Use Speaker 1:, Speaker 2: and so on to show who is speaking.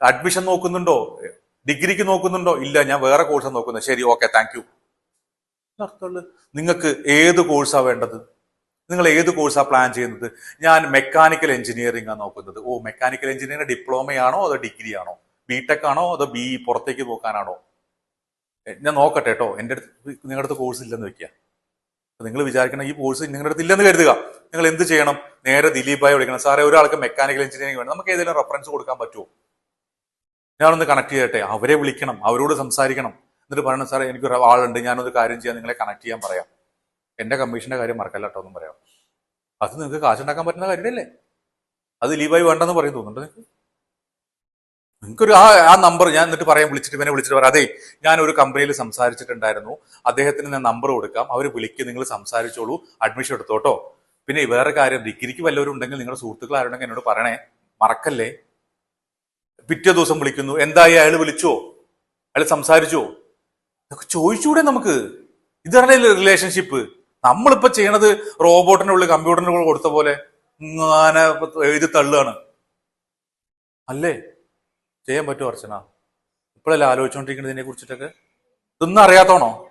Speaker 1: Admission നോക്കുന്നുണ്ടോ? ഡിഗ്രിക്ക് നോക്കുന്നുണ്ടോ? ഇല്ല, ഞാൻ വേറെ കോഴ്സാണ് നോക്കുന്നത്. ശരി, ഓക്കെ, താങ്ക് യു. അർത്ഥമുള്ളു. നിങ്ങൾക്ക് ഏത് കോഴ്സാ വേണ്ടത്? നിങ്ങൾ ഏത് കോഴ്സാണ് പ്ലാൻ ചെയ്യുന്നത്? ഞാൻ മെക്കാനിക്കൽ എഞ്ചിനീയറിംഗ് ആണ് നോക്കുന്നത്. ഓ, മെക്കാനിക്കൽ എഞ്ചിനീയറിംഗ് ഡിപ്ലോമയാണോ അതോ ഡിഗ്രി ആണോ? ബിടെക് ആണോ അതോ ബി പുറത്തേക്ക് നോക്കാനാണോ? ഞാൻ നോക്കട്ടെ കേട്ടോ. എൻ്റെ അടുത്ത് നിങ്ങളുടെ അടുത്ത് കോഴ്സ് ഇല്ലെന്ന് വെക്കുക. നിങ്ങൾ വിചാരിക്കണം ഈ കോഴ്സ് നിങ്ങളുടെ അടുത്ത് ഇല്ലെന്ന് കരുതുക. നിങ്ങൾ എന്ത് ചെയ്യണം? നേരെ ദിലീപ് ഭായി വിളിക്കണം. സാറേ, ഒരാൾക്ക് മെക്കാനിക്കൽ എഞ്ചിനീയറിംഗ് വേണം, നമുക്ക് ഏതെങ്കിലും റെഫറൻസ് കൊടുക്കാൻ പറ്റുമോ? ഞാനൊന്ന് കണക്ട് ചെയ്യട്ടെ. അവരെ വിളിക്കണം, അവരോട് സംസാരിക്കണം. എന്നിട്ട് പറയണം, സാറേ എനിക്കൊരു ആളുണ്ട്, ഞാനൊരു കാര്യം ചെയ്യാൻ നിങ്ങളെ കണക്ട് ചെയ്യാൻ പറയാം. എന്റെ കമ്മീഷന്റെ കാര്യം മറക്കല്ല കേട്ടോ ഒന്നും പറയാം. അത് നിങ്ങൾക്ക് കാശുണ്ടാക്കാൻ പറ്റുന്ന കാര്യമല്ലേ? അത് ദിലീപ് ഭായി വേണ്ടെന്ന് പറയും തോന്നുന്നുണ്ട് നിങ്ങൾക്ക്? നിങ്ങൾക്കൊരു ആ നമ്പർ ഞാൻ എന്നിട്ട് പറയാം, വിളിച്ചിട്ട് ഇവനെ വിളിച്ചിട്ട് പറയാം, അതെ ഞാൻ ഒരു കമ്പനിയിൽ സംസാരിച്ചിട്ടുണ്ടായിരുന്നു, അദ്ദേഹത്തിന് ഞാൻ നമ്പർ കൊടുക്കാം, അവർ വിളിക്കും, നിങ്ങൾ സംസാരിച്ചോളൂ, അഡ്മിഷൻ എടുത്തോട്ടോ. പിന്നെ വേറെ കാര്യം, ഡിഗ്രിക്ക് വല്ലവരും ഉണ്ടെങ്കിൽ നിങ്ങളുടെ സുഹൃത്തുക്കൾ ആരുണ്ടെങ്കിൽ എന്നോട് പറയണേ, മറക്കല്ലേ. പിറ്റേ ദിവസം വിളിക്കുന്നു, എന്തായി, അയാൾ വിളിച്ചോ, അയാൾ സംസാരിച്ചോ? ഇതൊക്കെ ചോദിച്ചൂടെ നമുക്ക്? ഇതാണ് റിലേഷൻഷിപ്പ്. നമ്മളിപ്പോ ചെയ്യണത് റോബോട്ടിന്റെ ഉള്ളിൽ കമ്പ്യൂട്ടറിന്റെ ഉള്ളിൽ കൊടുത്ത പോലെ ഇങ്ങനെ എഴുതി തള്ളുകയാണ് അല്ലേ? ചെയ്യാൻ പറ്റുമോ അർച്ചന? ഇപ്പോഴല്ലേ ആലോചിച്ചുകൊണ്ടിരിക്കുന്നത് ഇതിനെ കുറിച്ചിട്ടൊക്കെ? ഇതൊന്നും അറിയാത്തോണോ?